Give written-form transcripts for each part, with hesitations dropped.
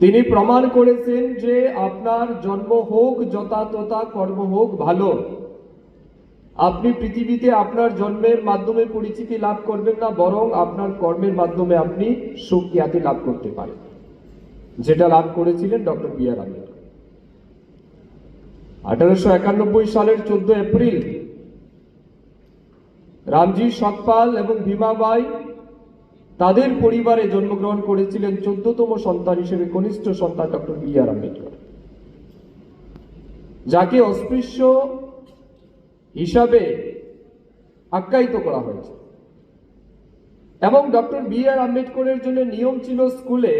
তিনি প্রমাণ করেছেন যে আপনার জন্ম হোক যথা তথা, কর্ম হোক ভালো, আপনি পৃথিবীতে আপনার জন্মের মাধ্যমে পরিচিতি লাভ করবেন না, বরং আপনার কর্মের মাধ্যমে আপনি সুখ খ্যাতি লাভ করতে পারেন, যেটা লাভ করেছিলেন ডক্টর বি আর আম্বেদকর। 1891 সালের 14 এপ্রিল রামজি সতপাল এবং ভীমাবাই তাদের পরিবারে জন্মগ্রহণ করেছিলেন 14তম সন্তান হিসেবে কনিষ্ঠ সন্তান ডক্টর বি আর আম্বেদকর, যাকে অস্পৃশ্য হিসাবে আখ্যায়িত করা হয়েছে। এবং ডক্টর বি আর আম্বেদকরের জন্য নিয়ম ছিল স্কুলে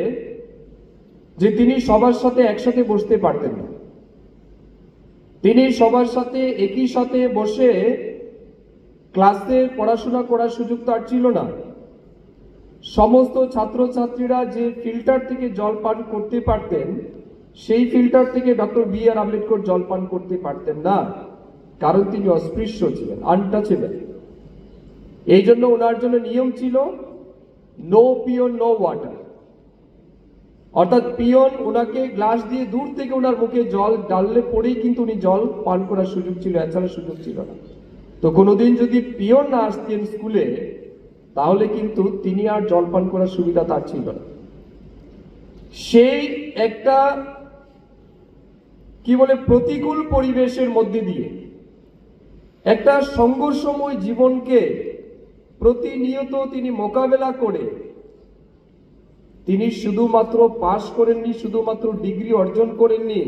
যে তিনি সবার সাথে একসাথে বসতে পারতেন না। তিনি সবার সাথে একই সাথে বসে ক্লাসে পড়াশোনা করার সুযোগ তার ছিল না। সমস্ত ছাত্রছাত্রীরা যে ফিল্টার থেকে জল পান করতে পারতেন, সেই ফিল্টার থেকে ডক্টর বি আর আম্বেদকর জল পান করতে পারতেন না, কারণ তিনি অস্পৃশ্য ছিলেন, আনটাচেবল। এই জন্য ওনার জন্য নিয়ম ছিল নো পিওন নো ওয়াটার, অর্থাৎ পিওন ওনাকে গ্লাস দিয়ে দূর থেকে ওনার মুখে জল ডাললে পরেই কিন্তু উনি জল পান করার সুযোগ ছিল, এছাড়া সুযোগ ছিল না। তো কোনোদিন যদি পিওন না আসতেন স্কুলে, তাহলে কিন্তু তিনি আর জল পান করার সুবিধা তার ছিল না। সেই একটা কি বলে প্রতিকূল পরিবেশের মধ্যে দিয়ে একটা সংঘর্ষময় জীবনকে প্রতিনিয়ত তিনি মোকাবেলা করে তিনি শুধুমাত্র পাশ করেননি, শুধুমাত্র ডিগ্রি অর্জন করেননি,